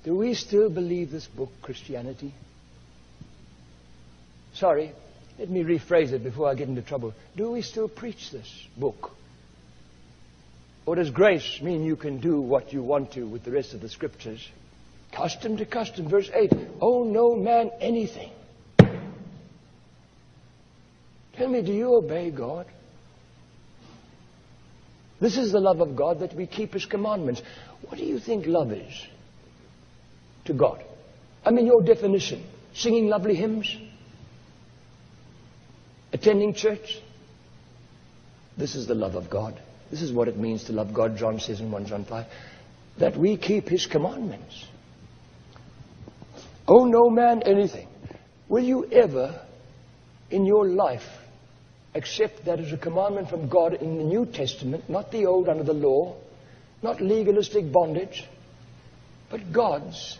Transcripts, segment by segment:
Do we still believe this book, Christianity? Sorry, let me rephrase it before I get into trouble. Do we still preach this book? Or does grace mean you can do what you want to with the rest of the scriptures? Custom to custom, verse 8. Owe no man anything. Tell me, do you obey God? This is the love of God, that we keep His commandments. What do you think love is to God? I mean, your definition. Singing lovely hymns? Attending church? This is the love of God. This is what it means to love God, John says in 1 John 5. That we keep His commandments. Owe no man anything. Will you ever, in your life, accept that as a commandment from God in the New Testament, not the old under the law, not legalistic bondage, but God's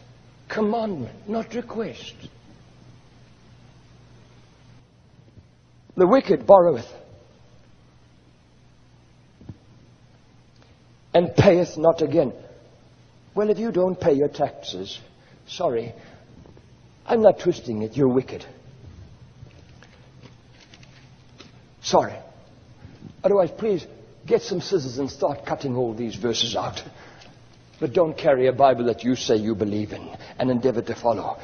commandment, not request? The wicked borroweth, and payeth not again. Well, if you don't pay your taxes, sorry, I'm not twisting it, you're wicked. Sorry. Otherwise, please get some scissors and start cutting all these verses out. But don't carry a Bible that you say you believe in and endeavor to follow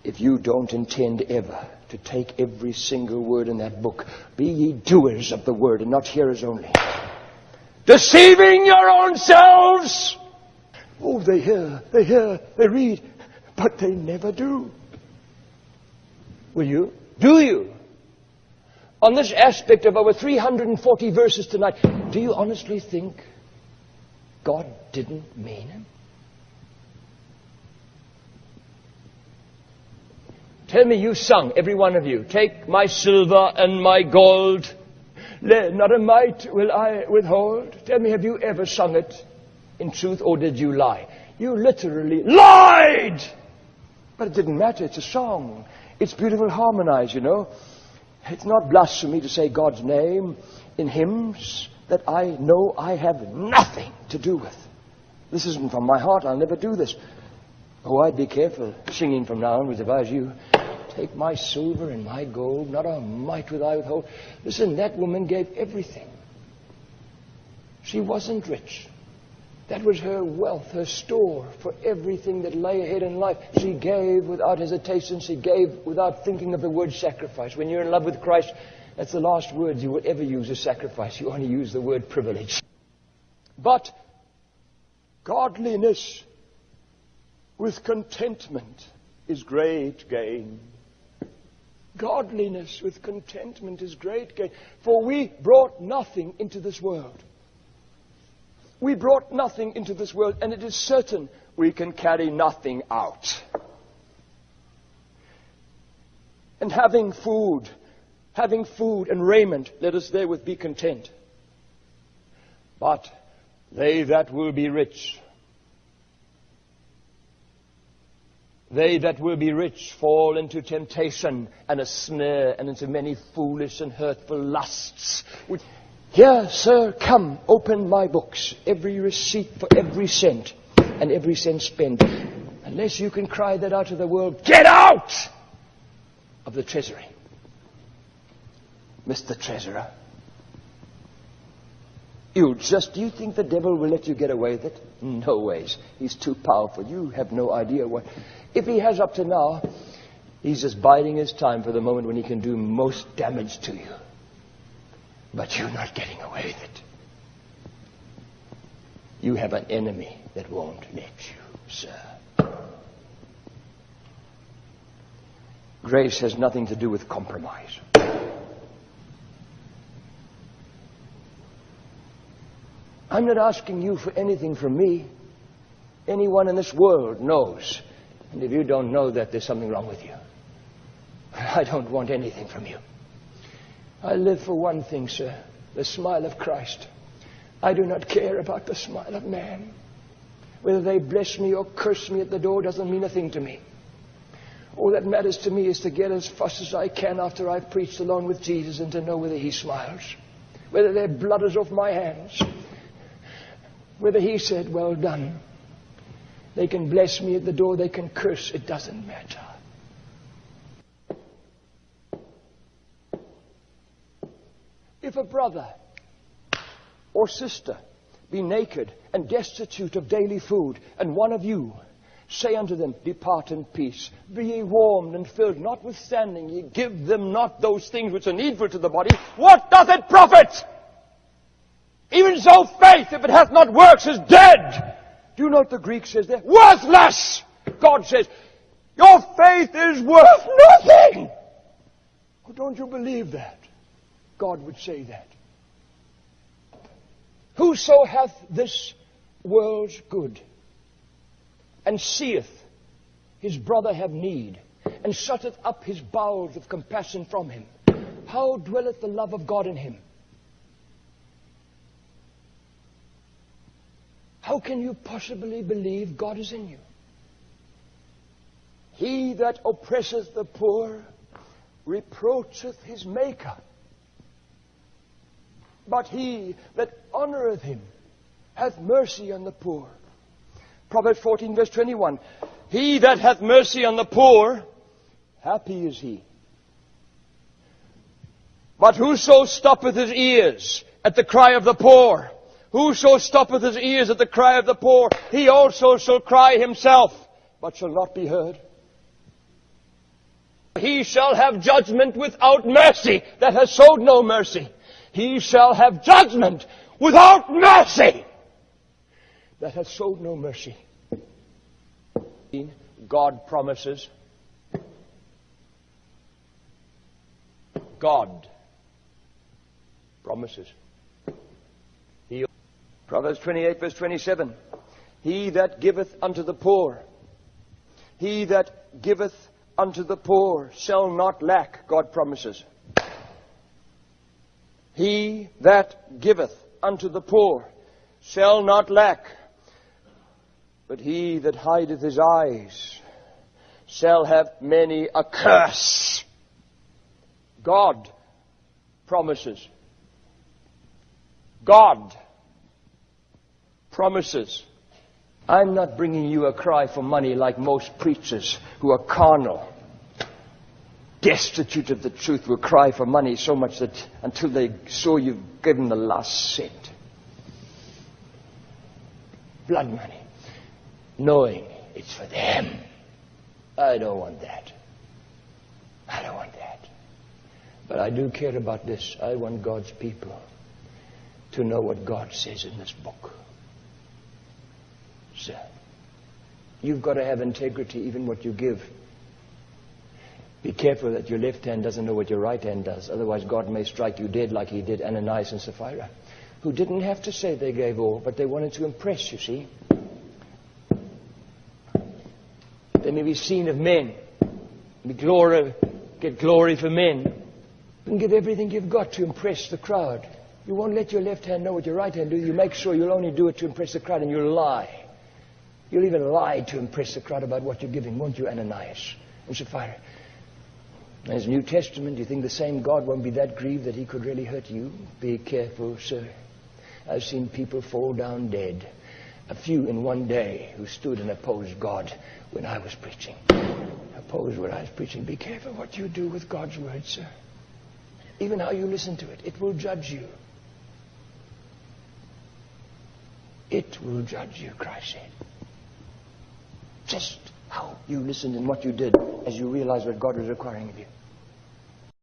if you don't intend ever to take every single word in that book. Be ye doers of the word and not hearers only, deceiving your own selves. Oh, they hear, they read, but they never do. Will you? Do you? On this aspect of over 340 verses tonight, do you honestly think God didn't mean him? Tell me you sung, every one of you, take my silver and my gold, not a mite will I withhold. Tell me, have you ever sung it in truth, or did you lie? You literally lied! But it didn't matter, it's a song. It's beautiful harmonized, you know. It's not blasphemy to say God's name in hymns that I know I have nothing to do with. This isn't from my heart, I'll never do this. Oh, I'd be careful singing from now onwards if I was you. Take my silver and my gold, not a mite will I withhold. Listen, that woman gave everything. She wasn't rich. That was her wealth, her store for everything that lay ahead in life. She gave without hesitation. She gave without thinking of the word sacrifice. When you're in love with Christ, that's the last words you will ever use as sacrifice. You only use the word privilege. But godliness with contentment is great gain. Godliness with contentment is great gain. For we brought nothing into this world. We brought nothing into this world, and it is certain we can carry nothing out. And having food and raiment, let us therewith be content. But they that will be rich, fall into temptation and a snare and into many foolish and hurtful lusts. Here, sir, come, open my books, every receipt for every cent and every cent spent. Unless you can cry that out to the world, get out of the treasury. Mr. Treasurer, do you think the devil will let you get away with it? No ways. He's too powerful. You have no idea what. If he has up to now, he's just biding his time for the moment when he can do most damage to you. But you're not getting away with it. You have an enemy that won't let you, sir. Grace has nothing to do with compromise. I'm not asking you for anything from me. Anyone in this world knows. And if you don't know that, there's something wrong with you. I don't want anything from you. I live for one thing, sir, the smile of Christ. I do not care about the smile of man. Whether they bless me or curse me at the door doesn't mean a thing to me. All that matters to me is to get as fast as I can after I've preached along with Jesus and to know whether he smiles, whether their blood is off my hands, whether he said, well done. They can bless me at the door. They can curse. It doesn't matter. If a brother or sister be naked and destitute of daily food, and one of you say unto them, depart in peace, be ye warmed and filled, notwithstanding ye give them not those things which are needful to the body, what doth it profit? Even so faith, if it hath not works, is dead. Do you know what the Greek says there? Worthless! God says, your faith is worth nothing! Oh, don't you believe that? God would say that. Whoso hath this world's good, and seeth his brother have need, and shutteth up his bowels of compassion from him, how dwelleth the love of God in him? How can you possibly believe God is in you? He that oppresseth the poor reproacheth his Maker. But he that honoureth him hath mercy on the poor. Proverbs 14 verse 21. He that hath mercy on the poor, happy is he. But whoso stoppeth his ears at the cry of the poor, whoso stoppeth his ears at the cry of the poor, he also shall cry himself, but shall not be heard. He shall have judgment without mercy that has showed no mercy. He shall have judgment without mercy that has showed no mercy. God promises. God promises. Proverbs 28 verse 27. He that giveth unto the poor, he that giveth unto the poor shall not lack, God promises. He that giveth unto the poor shall not lack, but he that hideth his eyes shall have many a curse. God promises. God promises. I'm not bringing you a cry for money like most preachers who are carnal, destitute of the truth, will cry for money so much that until they saw you've given the last cent. Blood money. Knowing it's for them. I don't want that. I don't want that. But I do care about this. I want God's people to know what God says in this book. Sir, you've got to have integrity even what you give. Be careful that your left hand doesn't know what your right hand does. Otherwise God may strike you dead like he did Ananias and Sapphira, who didn't have to say they gave all, but they wanted to impress, you see. They may be seen of men, get glory for men. You can give everything you've got to impress the crowd. You won't let your left hand know what your right hand does. You make sure you'll only do it to impress the crowd, and you'll lie. You'll even lie to impress the crowd about what you're giving, won't you, Ananias and Sapphira? As New Testament, you think the same God won't be that grieved that he could really hurt you? Be careful, sir. I've seen people fall down dead. A few in one day who stood and opposed God when I was preaching. Opposed what I was preaching. Be careful what you do with God's word, sir. Even how you listen to it. It will judge you. It will judge you, Christ said. Just how you listened and what you did as you realized what God was requiring of you.